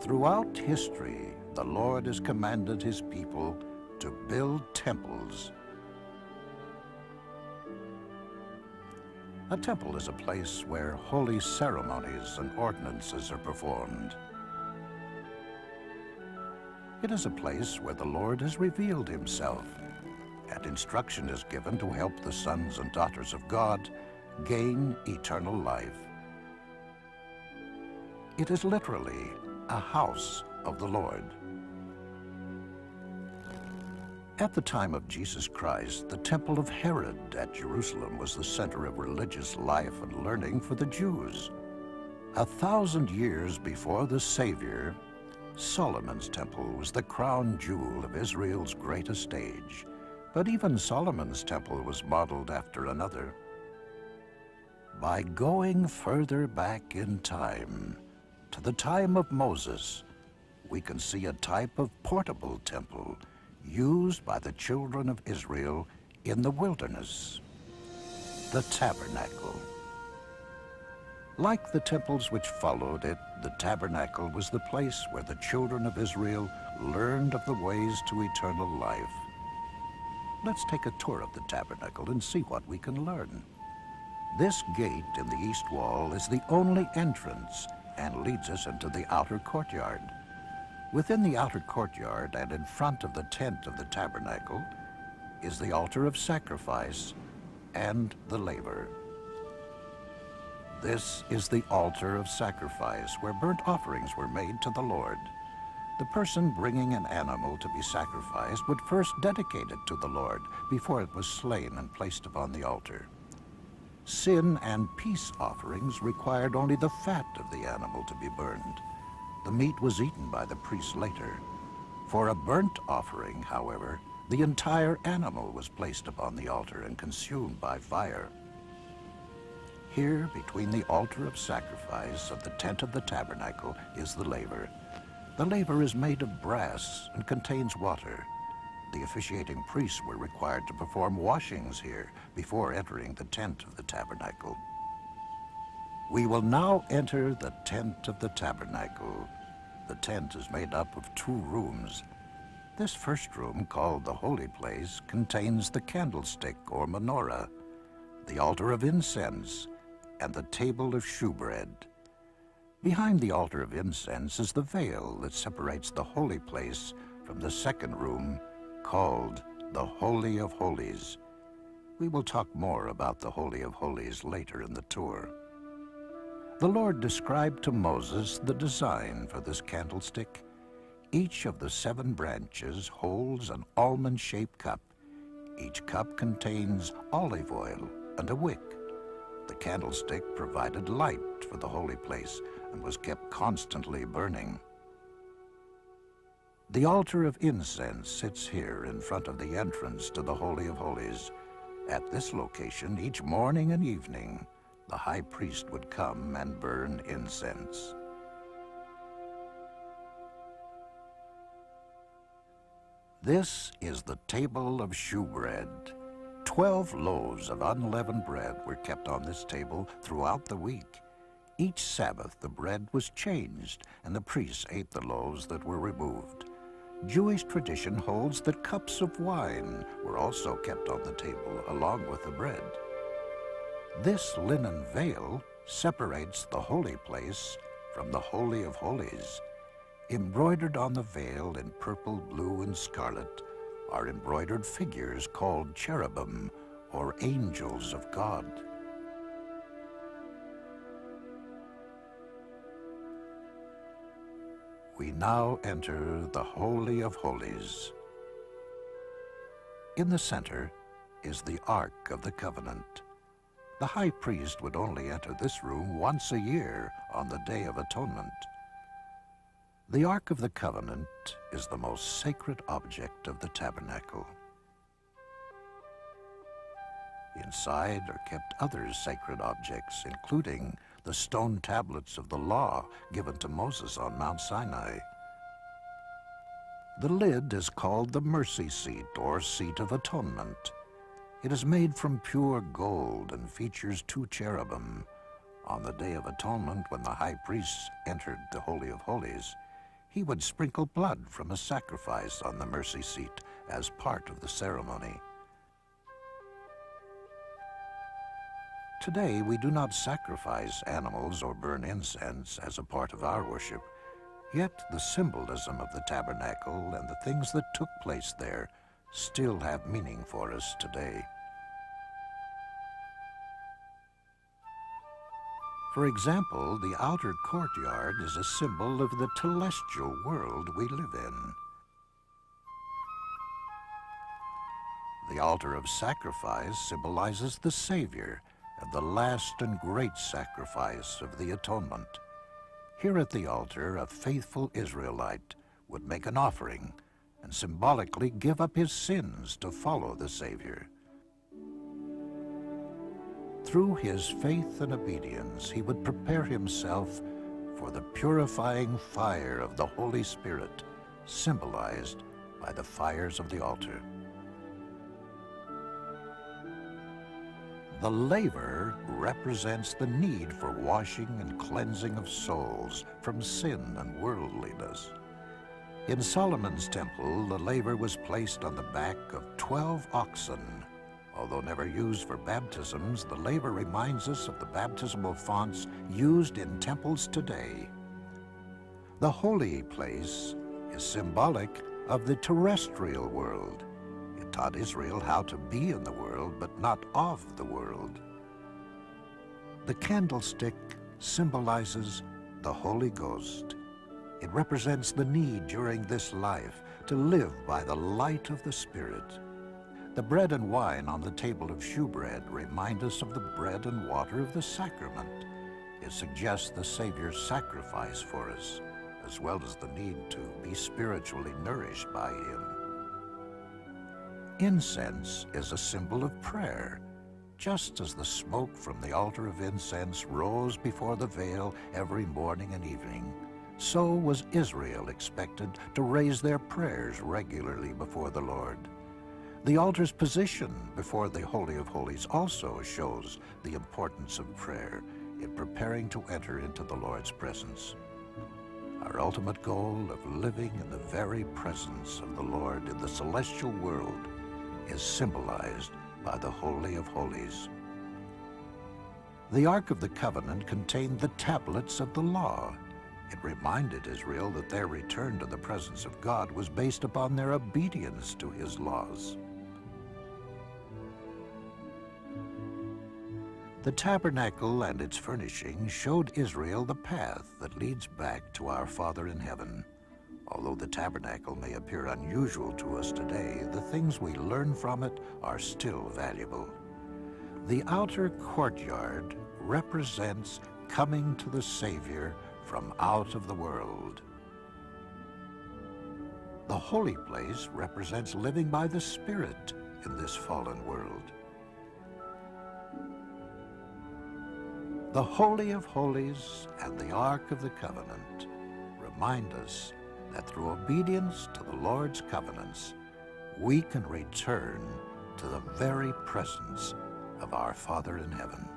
Throughout history, the Lord has commanded his people to build temples. A temple is a place where holy ceremonies and ordinances are performed. It is a place where the Lord has revealed himself, and instruction is given to help the sons and daughters of God gain eternal life. It is literally a house of the Lord. At the time of Jesus Christ, the temple of Herod at Jerusalem was the center of religious life and learning for the Jews. 1,000 years before the Savior, Solomon's temple was the crown jewel of Israel's greatest age. But even Solomon's temple was modeled after another. By going further back in time, to the time of Moses, we can see a type of portable temple used by the children of Israel in the wilderness, the Tabernacle. Like the temples which followed it, the Tabernacle was the place where the children of Israel learned of the ways to eternal life. Let's take a tour of the Tabernacle and see what we can learn. This gate in the east wall is the only entrance and leads us into the outer courtyard. Within the outer courtyard and in front of the tent of the Tabernacle is the altar of sacrifice and the laver. This is the altar of sacrifice where burnt offerings were made to the Lord. The person bringing an animal to be sacrificed would first dedicate it to the Lord before it was slain and placed upon the altar. Sin and peace offerings required only the fat of the animal to be burned. The meat was eaten by the priest later. For a burnt offering, however, the entire animal was placed upon the altar and consumed by fire. Here, between the altar of sacrifice and the tent of the tabernacle, is the laver. The laver is made of brass and contains water. The officiating priests were required to perform washings here before entering the tent of the tabernacle. We will now enter the tent of the tabernacle. The tent is made up of 2 rooms. This first room, called the Holy Place, contains the candlestick or menorah, the altar of incense, and the table of shewbread. Behind the altar of incense is the veil that separates the Holy Place from the second room, called the Holy of Holies. We will talk more about the Holy of Holies later in the tour. The Lord described to Moses the design for this candlestick. Each of the 7 branches holds an almond-shaped cup. Each cup contains olive oil and a wick. The candlestick provided light for the holy place and was kept constantly burning. The altar of incense sits here in front of the entrance to the Holy of Holies. At this location, each morning and evening, the high priest would come and burn incense. This is the table of shewbread. 12 loaves of unleavened bread were kept on this table throughout the week. Each Sabbath the bread was changed, and the priests ate the loaves that were removed. Jewish tradition holds that cups of wine were also kept on the table along with the bread. This linen veil separates the holy place from the Holy of Holies. Embroidered on the veil in purple, blue, and scarlet are embroidered figures called cherubim, or angels of God. We now enter the Holy of Holies. In the center is the Ark of the Covenant. The high priest would only enter this room once a year on the Day of Atonement. The Ark of the Covenant is the most sacred object of the tabernacle. Inside are kept other sacred objects, including the stone tablets of the law given to Moses on Mount Sinai. The lid is called the mercy seat, or seat of atonement. It is made from pure gold and features 2 cherubim. On the Day of Atonement, when the high priests entered the Holy of Holies, He would sprinkle blood from a sacrifice on the mercy seat as part of the ceremony. Today, we do not sacrifice animals or burn incense as a part of our worship, yet the symbolism of the tabernacle and the things that took place there still have meaning for us today. For example, the outer courtyard is a symbol of the celestial world we live in. The altar of sacrifice symbolizes the Savior and the last and great sacrifice of the atonement. Here at the altar, a faithful Israelite would make an offering and symbolically give up his sins to follow the Savior. Through his faith and obedience, he would prepare himself for the purifying fire of the Holy Spirit, symbolized by the fires of the altar. The laver represents the need for washing and cleansing of souls from sin and worldliness. In Solomon's temple, the laver was placed on the back of 12 oxen. Although never used for baptisms, the laver reminds us of the baptismal fonts used in temples today. The holy place is symbolic of the terrestrial world. It taught Israel how to be in the world, but not of the world. The candlestick symbolizes the Holy Ghost. It represents the need during this life to live by the light of the Spirit. The bread and wine on the table of shewbread remind us of the bread and water of the sacrament. It suggests the Savior's sacrifice for us, as well as the need to be spiritually nourished by Him. Incense is a symbol of prayer. Just as the smoke from the altar of incense rose before the veil every morning and evening, so was Israel expected to raise their prayers regularly before the Lord. The altar's position before the Holy of Holies also shows the importance of prayer in preparing to enter into the Lord's presence. Our ultimate goal of living in the very presence of the Lord in the celestial world is symbolized by the Holy of Holies. The Ark of the Covenant contained the tablets of the law. It reminded Israel that their return to the presence of God was based upon their obedience to His laws. The tabernacle and its furnishings showed Israel the path that leads back to our Father in heaven. Although the tabernacle may appear unusual to us today, the things we learn from it are still valuable. The outer courtyard represents coming to the Savior from out of the world. The holy place represents living by the Spirit in this fallen world. The Holy of Holies and the Ark of the Covenant remind us that through obedience to the Lord's covenants, we can return to the very presence of our Father in heaven.